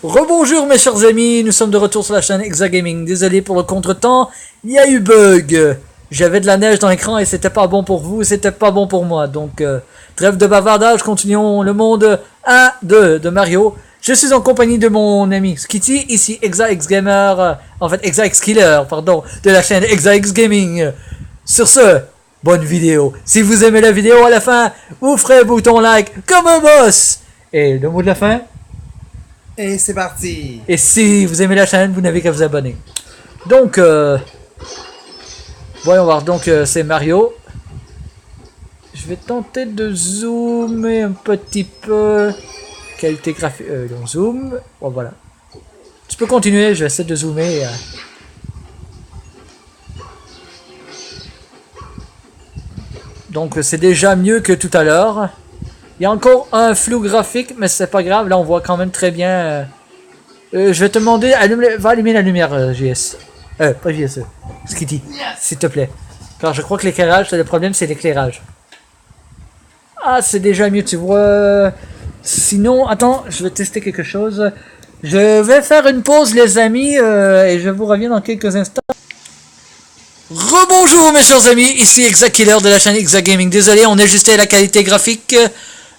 Rebonjour mes chers amis, nous sommes de retour sur la chaîne Exagaming. Désolé pour le contretemps, il y a eu bug. J'avais de la neige dans l'écran et c'était pas bon pour vous, c'était pas bon pour moi. Donc trêve de bavardage, continuons le monde 1-2 de Mario. Je suis en compagnie de mon ami Skitty, ici ExaXGamer, en fait ExaXKiller, pardon, de la chaîne ExaXGaming. Sur ce, bonne vidéo. Si vous aimez la vidéo, à la fin, vous ferez un bouton like comme un boss. Et le mot de la fin? Et c'est parti. Et si vous aimez la chaîne, vous n'avez qu'à vous abonner. Donc, voyons voir. Donc, c'est Mario. Je vais tenter de zoomer un petit peu. Qualité graphique. Donc, zoom. Bon, voilà. Tu peux continuer. Je vais essayer de zoomer. Donc, c'est déjà mieux que tout à l'heure. Il y a encore un flou graphique, mais c'est pas grave. Là, on voit quand même très bien. Je vais te demander, va allumer la lumière, JS. Pas JS, Skitty, s'il te plaît. Car je crois que l'éclairage, le problème, c'est l'éclairage. Ah, c'est déjà mieux, tu vois. Sinon, attends, je vais tester quelque chose. Je vais faire une pause, les amis, et je vous reviens dans quelques instants. Rebonjour, mes chers amis, ici ExaKiller de la chaîne ExaGaming. Désolé, on a ajusté la qualité graphique.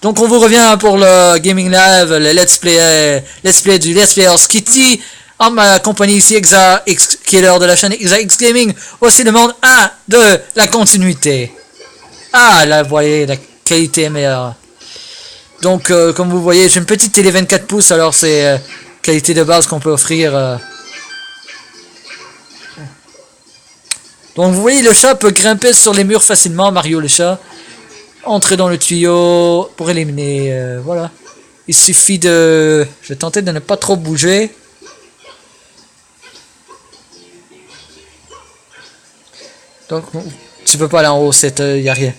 Donc on vous revient pour le Gaming Live, le Let's Play du Let's Player Skitty, en ma compagnie ici ExaKiller de la chaîne ExaXGaming. Voici le monde 1 de la continuité. Ah là, vous voyez, la qualité est meilleure. Donc comme vous voyez, j'ai une petite télé 24 pouces, alors c'est qualité de base qu'on peut offrir. Donc vous voyez, le chat peut grimper sur les murs facilement, Mario le chat. Entrer dans le tuyau pour éliminer, voilà. Il suffit de... Je vais tenter de ne pas trop bouger. Donc, tu peux pas aller en haut, y a rien.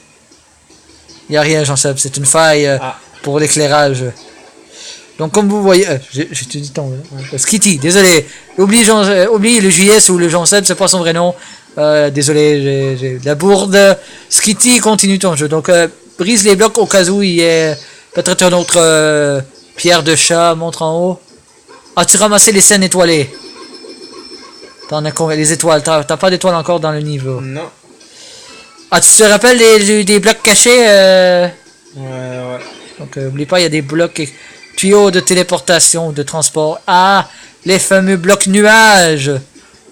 Y a rien, Jean-Seb, c'est une faille pour l'éclairage. Donc, comme vous voyez... j'ai tout dit ton... Skitty, désolé. Oublie le JS ou le Jean-Seb, c'est pas son vrai nom. Désolé, j'ai de la bourde. Skitty, continue ton jeu. Donc, brise les blocs au cas où il y ait peut-être une autre pierre de chat. Montre en haut. As-tu ramassé les scènes étoilées? T'en as combien? Les étoiles. T'as pas d'étoiles encore dans le niveau? Non. Ah, tu te rappelles des blocs cachés? Ouais. Donc, oublie pas, il y a des blocs... Tuyaux de téléportation, de transport. Ah, les fameux blocs nuages.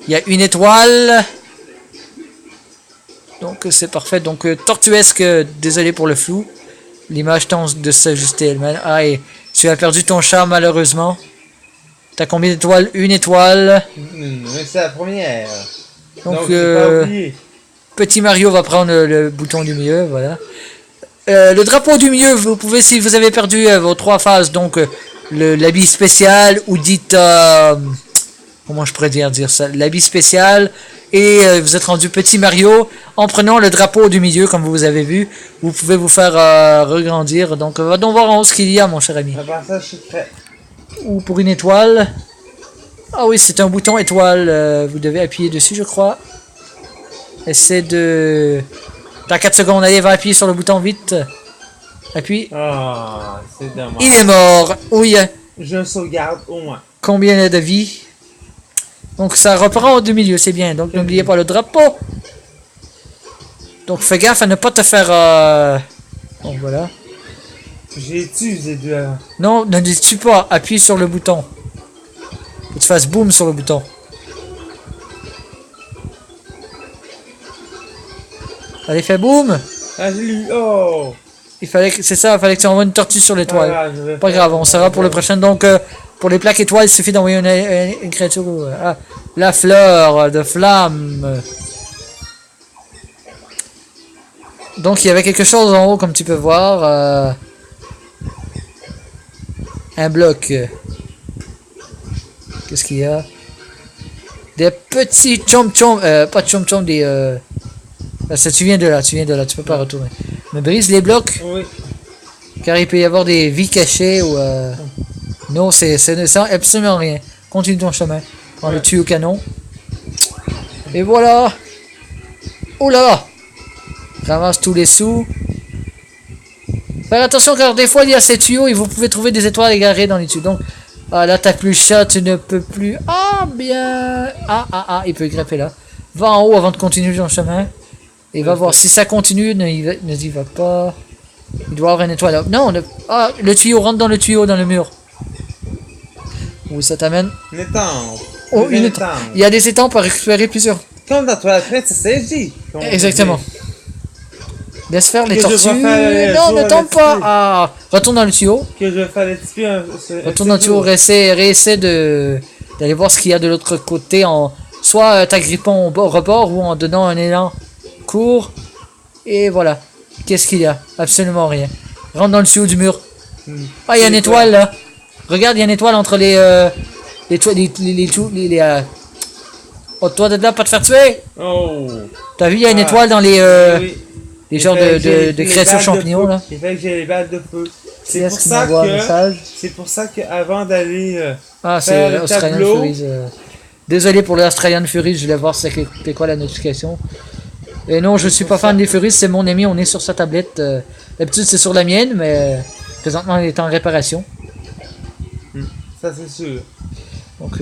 Il y a une étoile... Donc c'est parfait. Donc Tortuesque, désolé pour le flou. L'image tente de s'ajuster elle-même. Ah, et tu as perdu ton chat malheureusement. T'as combien d'étoiles? Une étoile. C'est la première. Donc pas oublié. Petit Mario va prendre le bouton du milieu, voilà. Le drapeau du milieu, vous pouvez, si vous avez perdu vos 3 phases, donc l'habit spécial, ou dites... comment je pourrais dire ça? L'habit spécial... Et vous êtes rendu Petit Mario. En prenant le drapeau du milieu, comme vous avez vu, vous pouvez vous faire regrandir. Donc, va donc voir en haut ce qu'il y a, mon cher ami. Ça, je suis prêt. Ou pour une étoile. Ah oui, c'est un bouton étoile. Vous devez appuyer dessus, je crois. Essaie de... Dans 4 secondes, allez, va appuyer sur le bouton vite. Appuie. Ah, c'est dommage. Il est mort. Oui. Je sauvegarde au moins. Combien il a de vie? Donc ça reprend du milieu, c'est bien. Donc n'oubliez pas le drapeau. Donc fais gaffe à ne pas te faire... Bon voilà. J'ai tué ces deux avant. Non, ne les tue pas. Appuie sur le bouton. Faut que tu fasses boum sur le bouton. Allez, fais boum. Ah, j'ai lu. Oh. C'est ça, il fallait que tu envoies une tortue sur l'étoile. Pas grave, on saura pour le prochain. Donc pour les plaques étoiles, il suffit d'envoyer une créature. La fleur de flamme. Donc il y avait quelque chose en haut, comme tu peux voir. Un bloc. Qu'est-ce qu'il y a? Des petits chom-chom. Pas chom-chom, des... Ça, tu viens de là, tu peux pas retourner. Mais brise les blocs. Oui. Car il peut y avoir des vies cachées ou... Non, c'est absolument rien. Continue ton chemin. Prends le tuyau canon. Et voilà. Oh là là. Ramasse tous les sous. Faire attention car des fois il y a ces tuyaux et vous pouvez trouver des étoiles égarées dans les tuyaux. Donc Ah là t'as plus le chat, tu ne peux plus. Ah bien. Il peut grimper là. Va en haut avant de continuer dans le chemin. Et va voir si ça continue, ne y va pas. Il doit avoir une étoile là. Non, le tuyau rentre dans le tuyau, dans le mur. Où ça t'amène? Une étampe. Oh, une étampe. Il y a des étampes à récupérer plusieurs. Comme dans toi après, ça s'agit. Exactement. Laisse faire les Que je tortues. vais faire Non, le ne tour tombe pas. là-dessus. Ah, retourne dans le tuyau. Que je vais faire les petits pieds. Retourne dans le tuyau, réessaie d'aller voir ce qu'il y a de l'autre côté en soit t'agrippant au rebord ou en donnant un élan court. Et voilà. Qu'est-ce qu'il y a? Absolument rien. Rentre dans le tuyau du mur. Ah, il y a une étoile là. Regarde, il y a une étoile entre les oh, toi d'être là, pas te faire tuer. Oh. T'as vu, il y a une étoile dans les Oui. les genres de créatures champignons là. Il fait que j'ai les balles de feu. C'est Est-ce qu'il m'envoie un message? C'est pour ça qu'avant d'aller Ah, faire c'est le Australian tableau, Furies. Désolé pour les Australian Furies, je voulais voir c'était quoi la notification. Et non, je suis pas fan des Furies, c'est mon ami, on est sur sa tablette. D'habitude c'est sur la mienne, mais présentement elle est en réparation. ça c'est sûr. Donc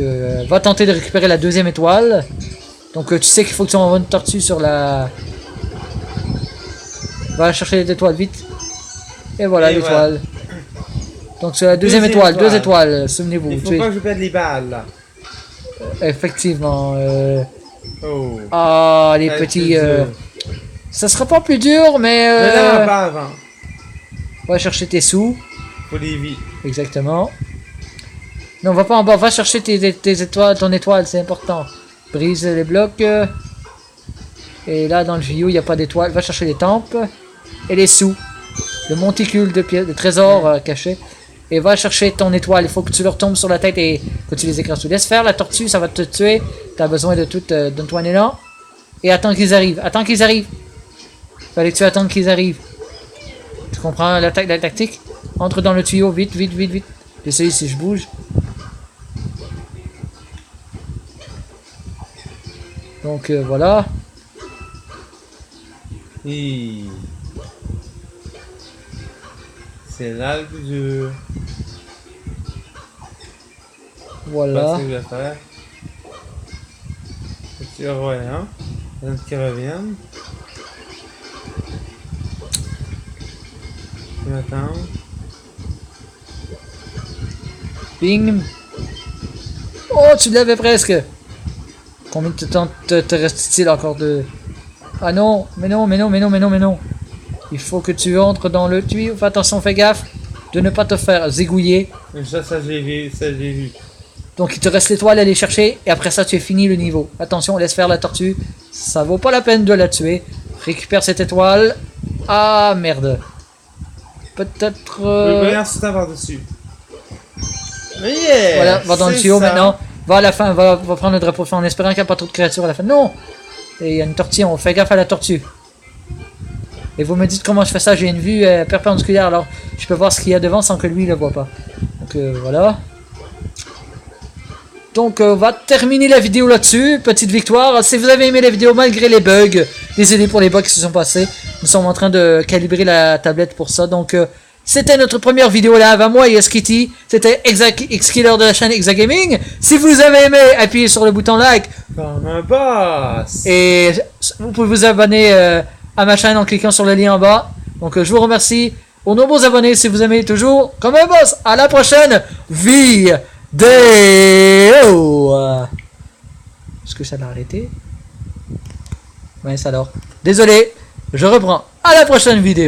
va tenter de récupérer la deuxième étoile. Donc tu sais qu'il faut que tu envoies une tortue sur la... Va chercher l'étoile vite. Et voilà l'étoile. Donc c'est la deuxième étoile, 2 étoiles, souvenez-vous. Il faut pas que je perde les balles là. Effectivement. Oh. Ah, les petits... ça sera pas plus dur, mais... Mais là, pas avant. Va chercher tes sous. Faut les vies. Exactement. Non, va pas en bas, va chercher tes étoiles, ton étoile, c'est important. Brise les blocs. Et là, dans le tuyau, il n'y a pas d'étoile. Va chercher les tempes. Et les sous. Le monticule de pièces, de trésors cachés. Et va chercher ton étoile. Il faut que tu leur tombes sur la tête et que tu les écrases tout. Laisse faire la tortue, ça va te tuer. T'as besoin de tout. Donne-toi un élan. Et attends qu'ils arrivent. Attends qu'ils arrivent. Fallait que tu attendes qu'ils arrivent. Tu comprends la tactique? Entre dans le tuyau, vite, vite, vite, vite. J'essaye si je bouge. Donc voilà. Et... c'est là le plus dur. Voilà. Ce que je vais faire. Tu reviens. Qui reviennent. Tu m'attends. Bing. Oh, tu l'avais presque. Combien de temps te reste-t-il encore de... Ah non, mais non, mais non, mais non, mais non, mais non. Il faut que tu entres dans le tuyau. Fais attention, fais gaffe de ne pas te faire zigouiller. Ça j'ai vu, ça j'ai vu. Donc il te reste l'étoile à aller chercher et après ça tu as fini le niveau. Attention, laisse faire la tortue. Ça vaut pas la peine de la tuer. Récupère cette étoile. Ah merde. Peut-être... Regarde ce temps par-dessus. Yeah, voilà, va dans le tuyau maintenant. Va à la fin, va prendre le drapeau de fin en espérant qu'il n'y a pas trop de créatures à la fin. Non! Et il y a une tortue, on fait gaffe à la tortue. Et vous me dites comment je fais ça, j'ai une vue perpendiculaire, alors je peux voir ce qu'il y a devant sans que lui ne le voit pas. Donc voilà. Donc on va terminer la vidéo là-dessus, petite victoire. Si vous avez aimé la vidéo malgré les bugs, désolé pour les bugs qui se sont passés. Nous sommes en train de calibrer la tablette pour ça, donc... c'était notre première vidéo là avec moi et Skitty. C'était X-Killer de la chaîne Exagaming. Si vous avez aimé, appuyez sur le bouton like. Comme un boss. Et vous pouvez vous abonner à ma chaîne en cliquant sur le lien en bas. Donc je vous remercie aux nombreux abonnés si vous aimez toujours comme un boss. À la prochaine vidéo. Est-ce que ça l'a arrêté? Mince alors. Désolé, je reprends. À la prochaine vidéo.